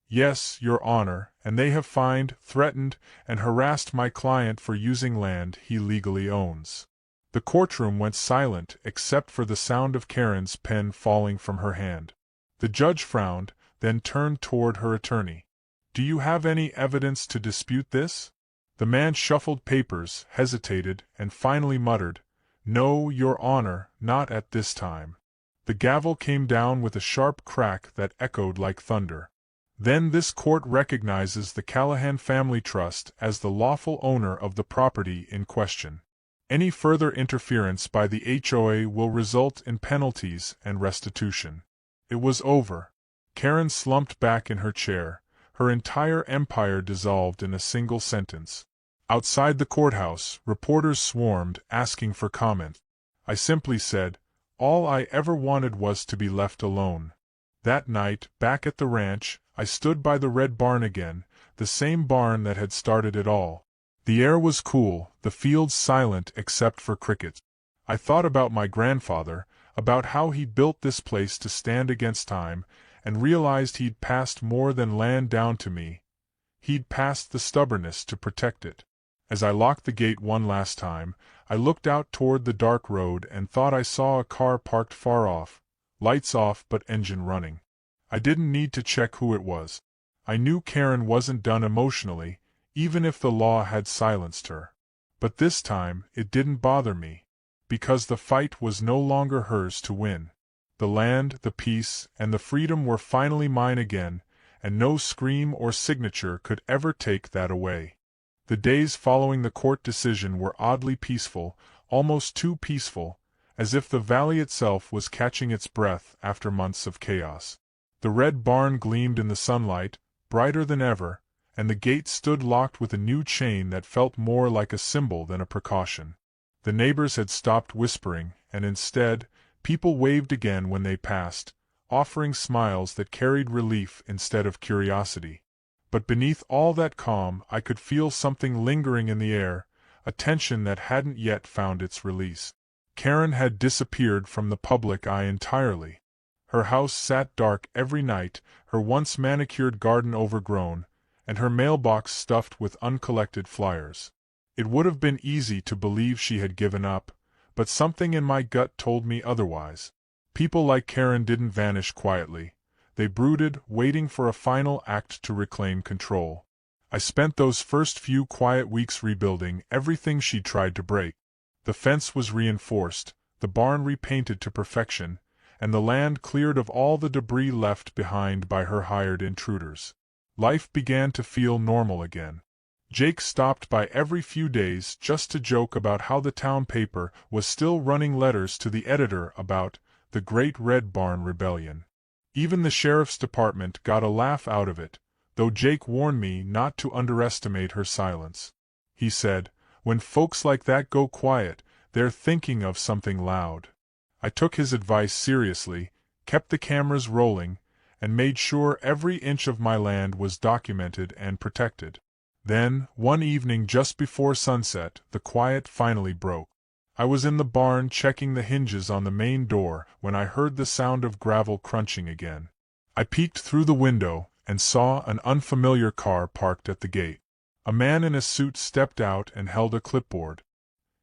"Yes, Your Honor, and they have fined, threatened, and harassed my client for using land he legally owns." The courtroom went silent except for the sound of Karen's pen falling from her hand. The judge frowned, then turned toward her attorney. "Do you have any evidence to dispute this?" The man shuffled papers, hesitated, and finally muttered, "No, Your Honor, not at this time." The gavel came down with a sharp crack that echoed like thunder. "Then this court recognizes the Callahan Family Trust as the lawful owner of the property in question. Any further interference by the HOA will result in penalties and restitution." It was over. Karen slumped back in her chair, her entire empire dissolved in a single sentence. Outside the courthouse, reporters swarmed, asking for comment. I simply said, "All I ever wanted was to be left alone." That night, back at the ranch, I stood by the red barn again, the same barn that had started it all. The air was cool, the fields silent except for crickets. I thought about my grandfather, about how he built this place to stand against time, and realized he'd passed more than land down to me. He'd passed the stubbornness to protect it. As I locked the gate one last time, I looked out toward the dark road and thought I saw a car parked far off, lights off but engine running. I didn't need to check who it was. I knew Karen wasn't done emotionally, even if the law had silenced her. But this time, it didn't bother me. Because the fight was no longer hers to win. The land, the peace, and the freedom were finally mine again, and no scream or signature could ever take that away. The days following the court decision were oddly peaceful, almost too peaceful, as if the valley itself was catching its breath after months of chaos. The red barn gleamed in the sunlight, brighter than ever, and the gate stood locked with a new chain that felt more like a symbol than a precaution. The neighbors had stopped whispering, and instead, people waved again when they passed, offering smiles that carried relief instead of curiosity. But beneath all that calm, I could feel something lingering in the air, a tension that hadn't yet found its release. Karen had disappeared from the public eye entirely. Her house sat dark every night, her once manicured garden overgrown, and her mailbox stuffed with uncollected flyers. It would have been easy to believe she had given up, but something in my gut told me otherwise. People like Karen didn't vanish quietly. They brooded, waiting for a final act to reclaim control. I spent those first few quiet weeks rebuilding everything she'd tried to break. The fence was reinforced, the barn repainted to perfection, and the land cleared of all the debris left behind by her hired intruders. Life began to feel normal again. Jake stopped by every few days just to joke about how the town paper was still running letters to the editor about the Great Red Barn Rebellion. Even the sheriff's department got a laugh out of it, though Jake warned me not to underestimate her silence. He said, "When folks like that go quiet, they're thinking of something loud." I took his advice seriously, kept the cameras rolling, and made sure every inch of my land was documented and protected. Then, one evening just before sunset, the quiet finally broke. I was in the barn checking the hinges on the main door when I heard the sound of gravel crunching again. I peeked through the window and saw an unfamiliar car parked at the gate. A man in a suit stepped out and held a clipboard.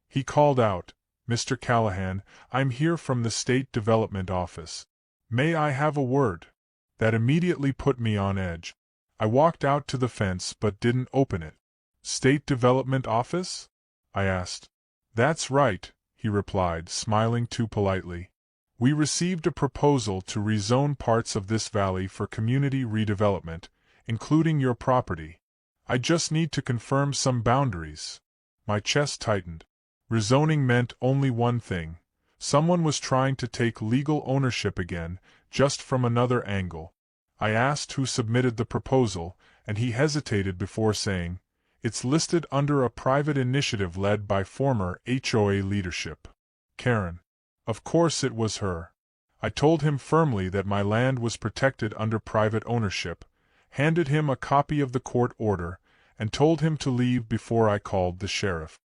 He called out, "Mr. Callahan, I'm here from the State Development Office. May I have a word?" That immediately put me on edge. I walked out to the fence but didn't open it. "State Development Office?" I asked. "That's right," he replied, smiling too politely. "We received a proposal to rezone parts of this valley for community redevelopment, including your property. I just need to confirm some boundaries." My chest tightened. Rezoning meant only one thing. Someone was trying to take legal ownership again, just from another angle. I asked who submitted the proposal, and he hesitated before saying, "It's listed under a private initiative led by former HOA leadership." Karen. Of course it was her. I told him firmly that my land was protected under private ownership, handed him a copy of the court order, and told him to leave before I called the sheriff.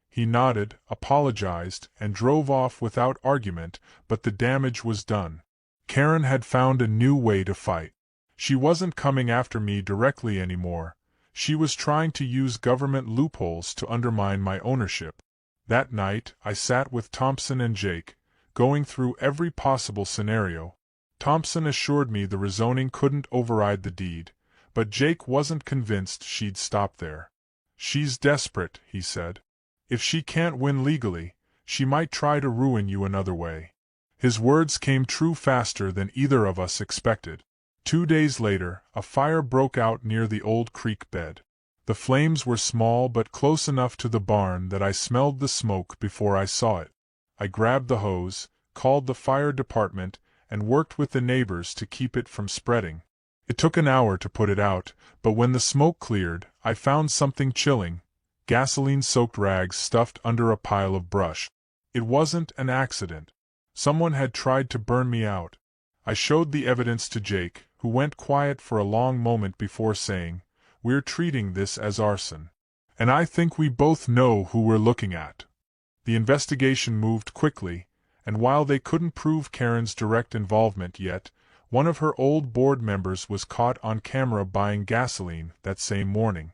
He nodded, apologized, and drove off without argument, but the damage was done. Karen had found a new way to fight. She wasn't coming after me directly anymore. She was trying to use government loopholes to undermine my ownership. That night, I sat with Thompson and Jake, going through every possible scenario. Thompson assured me the rezoning couldn't override the deed, but Jake wasn't convinced she'd stop there. "She's desperate," he said. "If she can't win legally, she might try to ruin you another way." His words came true faster than either of us expected. 2 days later, a fire broke out near the old creek bed. The flames were small but close enough to the barn that I smelled the smoke before I saw it. I grabbed the hose, called the fire department, and worked with the neighbors to keep it from spreading. It took an hour to put it out, but when the smoke cleared, I found something chilling: gasoline-soaked rags stuffed under a pile of brush. It wasn't an accident. Someone had tried to burn me out. I showed the evidence to Jake, who went quiet for a long moment before saying, "We're treating this as arson. And I think we both know who we're looking at." The investigation moved quickly, and while they couldn't prove Karen's direct involvement yet, one of her old board members was caught on camera buying gasoline that same morning.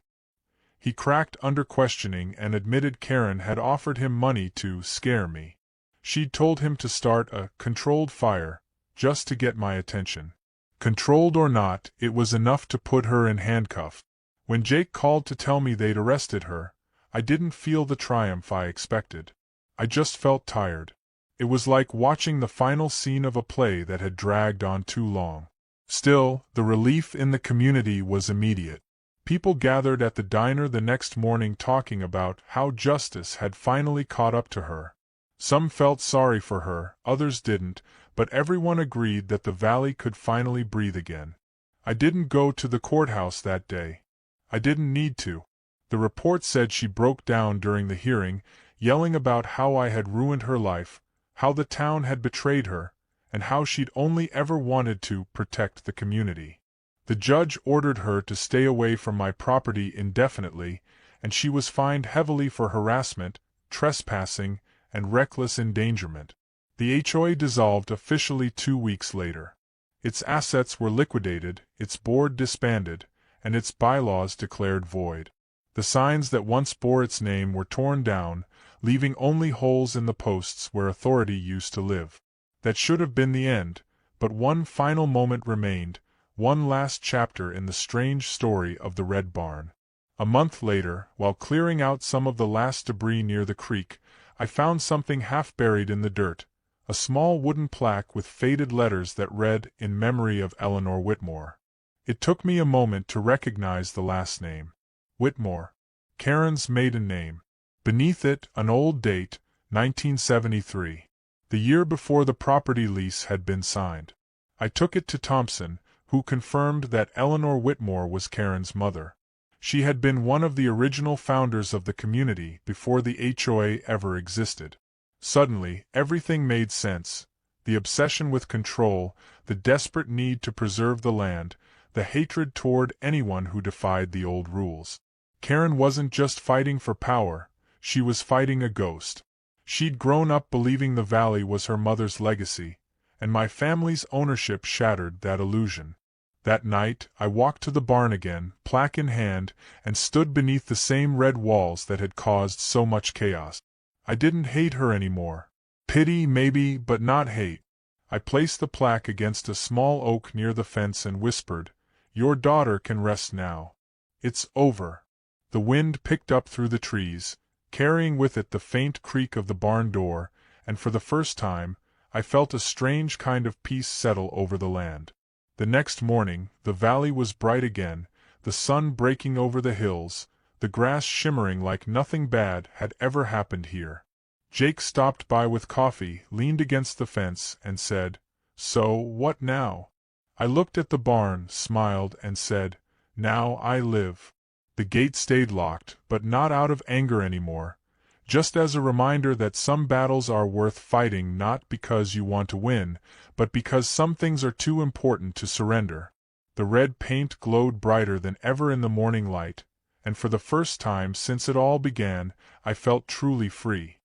He cracked under questioning and admitted Karen had offered him money to scare me. She'd told him to start a controlled fire, just to get my attention. Controlled or not, it was enough to put her in handcuffs. When Jake called to tell me they'd arrested her, I didn't feel the triumph I expected. I just felt tired. It was like watching the final scene of a play that had dragged on too long. Still, the relief in the community was immediate. People gathered at the diner the next morning talking about how justice had finally caught up to her. Some felt sorry for her, others didn't, but everyone agreed that the valley could finally breathe again. I didn't go to the courthouse that day. I didn't need to. The report said she broke down during the hearing, yelling about how I had ruined her life, how the town had betrayed her, and how she'd only ever wanted to protect the community. The judge ordered her to stay away from my property indefinitely, and she was fined heavily for harassment, trespassing, and reckless endangerment. The HOA dissolved officially 2 weeks later. Its assets were liquidated, its board disbanded, and its bylaws declared void. The signs that once bore its name were torn down, leaving only holes in the posts where authority used to live. That should have been the end, but one final moment remained, one last chapter in the strange story of the Red Barn. A month later, while clearing out some of the last debris near the creek, I found something half buried in the dirt, a small wooden plaque with faded letters that read, "In memory of Eleanor Whitmore." It took me a moment to recognize the last name. Whitmore. Karen's maiden name. Beneath it, an old date, 1973. The year before the property lease had been signed. I took it to Thompson, who confirmed that Eleanor Whitmore was Karen's mother. She had been one of the original founders of the community before the HOA ever existed. Suddenly, everything made sense. The obsession with control, the desperate need to preserve the land, the hatred toward anyone who defied the old rules. Karen wasn't just fighting for power, she was fighting a ghost. She'd grown up believing the valley was her mother's legacy, and my family's ownership shattered that illusion. That night, I walked to the barn again, plaque in hand, and stood beneath the same red walls that had caused so much chaos. I didn't hate her anymore. Pity, maybe, but not hate. I placed the plaque against a small oak near the fence and whispered, Your daughter can rest now. It's over. The wind picked up through the trees, carrying with it the faint creak of the barn door, and for the first time, I felt a strange kind of peace settle over the land. The next morning, the valley was bright again, the sun breaking over the hills, the grass shimmering like nothing bad had ever happened here. Jake stopped by with coffee, leaned against the fence, and said, "So, what now?" I looked at the barn, smiled, and said, "Now I live." The gate stayed locked, but not out of anger anymore, just as a reminder that some battles are worth fighting not because you want to win, but because some things are too important to surrender. The red paint glowed brighter than ever in the morning light, and for the first time since it all began, I felt truly free.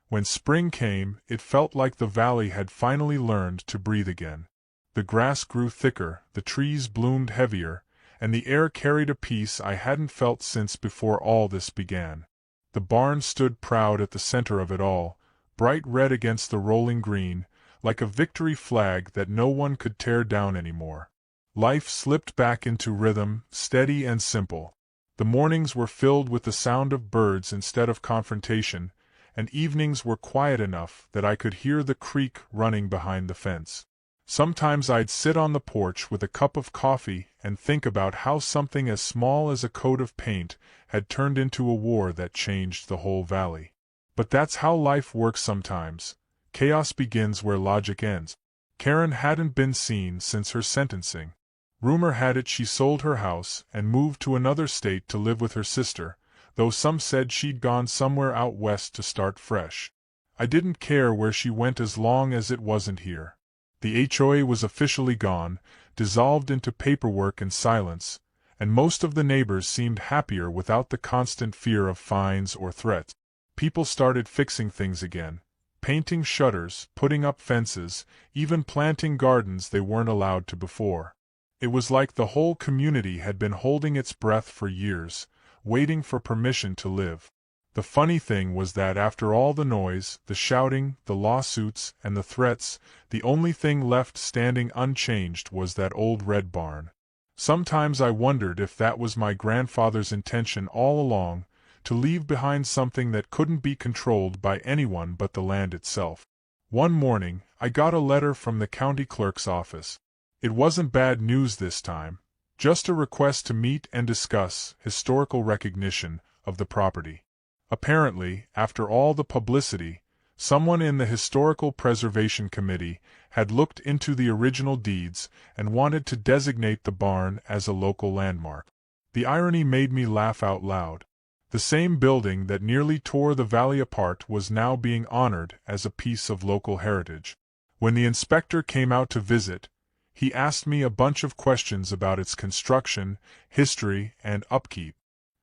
When spring came, it felt like the valley had finally learned to breathe again. The grass grew thicker, the trees bloomed heavier, and the air carried a peace I hadn't felt since before all this began. The barn stood proud at the center of it all, bright red against the rolling green, like a victory flag that no one could tear down anymore. Life slipped back into rhythm, steady and simple. The mornings were filled with the sound of birds instead of confrontation, and evenings were quiet enough that I could hear the creek running behind the fence. Sometimes I'd sit on the porch with a cup of coffee and think about how something as small as a coat of paint had turned into a war that changed the whole valley. But that's how life works sometimes. Chaos begins where logic ends. Karen hadn't been seen since her sentencing. Rumor had it she sold her house and moved to another state to live with her sister, though some said she'd gone somewhere out west to start fresh. I didn't care where she went as long as it wasn't here. The HOA was officially gone, dissolved into paperwork and silence, and most of the neighbors seemed happier without the constant fear of fines or threats. People started fixing things again, painting shutters, putting up fences, even planting gardens they weren't allowed to before. It was like the whole community had been holding its breath for years, waiting for permission to live. The funny thing was that after all the noise, the shouting, the lawsuits, and the threats, the only thing left standing unchanged was that old red barn. Sometimes I wondered if that was my grandfather's intention all along, to leave behind something that couldn't be controlled by anyone but the land itself. One morning, I got a letter from the county clerk's office. It wasn't bad news this time, just a request to meet and discuss historical recognition of the property. Apparently, after all the publicity, someone in the Historical Preservation Committee had looked into the original deeds and wanted to designate the barn as a local landmark. The irony made me laugh out loud. The same building that nearly tore the valley apart was now being honored as a piece of local heritage. When the inspector came out to visit, he asked me a bunch of questions about its construction, history, and upkeep.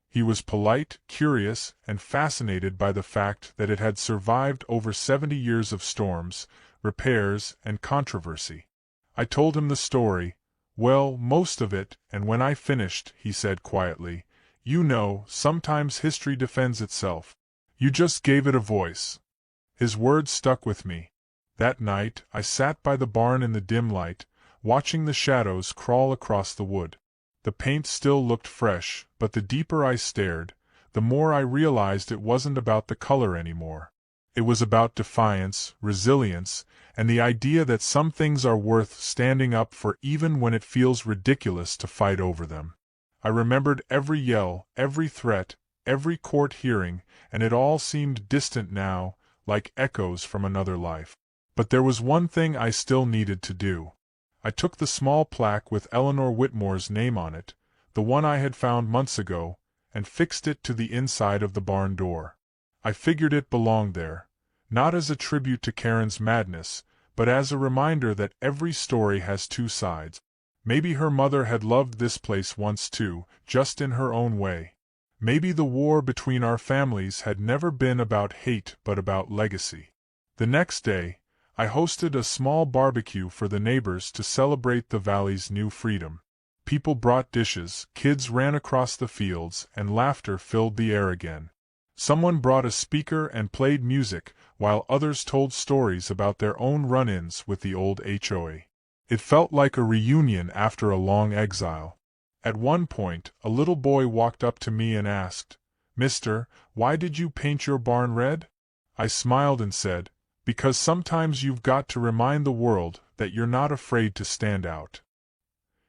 He was polite, curious, and fascinated by the fact that it had survived over 70 years of storms, repairs, and controversy. I told him the story, well, most of it, and when I finished, he said quietly, "You know, sometimes history defends itself. You just gave it a voice." His words stuck with me. That night, I sat by the barn in the dim light, watching the shadows crawl across the wood. The paint still looked fresh, but the deeper I stared, the more I realized it wasn't about the color anymore. It was about defiance, resilience, and the idea that some things are worth standing up for even when it feels ridiculous to fight over them. I remembered every yell, every threat, every court hearing, and it all seemed distant now, like echoes from another life. But there was one thing I still needed to do. I took the small plaque with Eleanor Whitmore's name on it, the one I had found months ago, and fixed it to the inside of the barn door. I figured it belonged there, not as a tribute to Karen's madness, but as a reminder that every story has two sides. Maybe her mother had loved this place once too, just in her own way. Maybe the war between our families had never been about hate but about legacy. The next day, I hosted a small barbecue for the neighbors to celebrate the valley's new freedom. People brought dishes, kids ran across the fields, and laughter filled the air again. Someone brought a speaker and played music, while others told stories about their own run-ins with the old HOA. It felt like a reunion after a long exile. At one point, a little boy walked up to me and asked, "Mister, why did you paint your barn red?" I smiled and said, "Because sometimes you've got to remind the world that you're not afraid to stand out."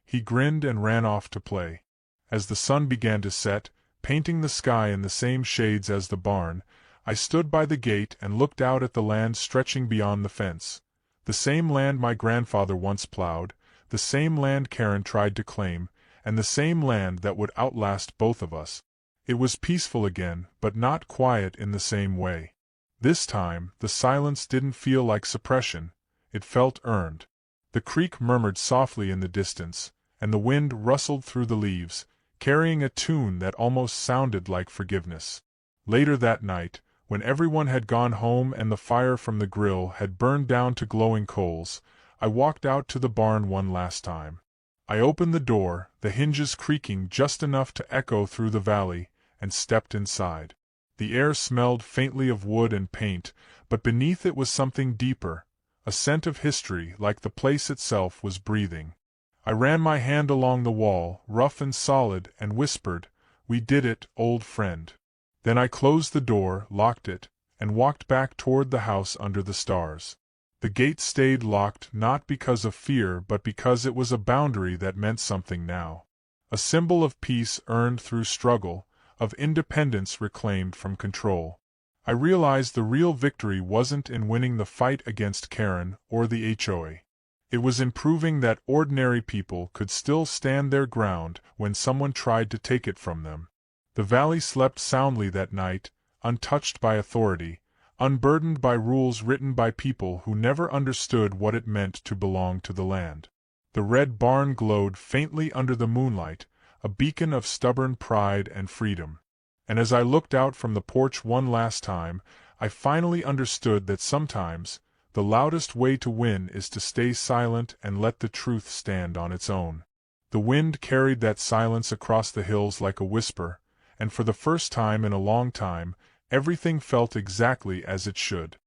He grinned and ran off to play. As the sun began to set, painting the sky in the same shades as the barn, I stood by the gate and looked out at the land stretching beyond the fence. The same land my grandfather once plowed, the same land Karen tried to claim, and the same land that would outlast both of us. It was peaceful again, but not quiet in the same way. This time, the silence didn't feel like suppression, it felt earned. The creek murmured softly in the distance, and the wind rustled through the leaves, carrying a tune that almost sounded like forgiveness. Later that night, when everyone had gone home and the fire from the grill had burned down to glowing coals, I walked out to the barn one last time. I opened the door, the hinges creaking just enough to echo through the valley, and stepped inside. The air smelled faintly of wood and paint, but beneath it was something deeper, a scent of history like the place itself was breathing. I ran my hand along the wall, rough and solid, and whispered, "We did it, old friend." Then I closed the door, locked it, and walked back toward the house under the stars. The gate stayed locked not because of fear but because it was a boundary that meant something now. A symbol of peace earned through struggle, of independence reclaimed from control. I realized the real victory wasn't in winning the fight against Karen or the HOA. It was in proving that ordinary people could still stand their ground when someone tried to take it from them. The valley slept soundly that night, untouched by authority, unburdened by rules written by people who never understood what it meant to belong to the land. The red barn glowed faintly under the moonlight, a beacon of stubborn pride and freedom. And as I looked out from the porch one last time, I finally understood that sometimes the loudest way to win is to stay silent and let the truth stand on its own. The wind carried that silence across the hills like a whisper, and for the first time in a long time, everything felt exactly as it should.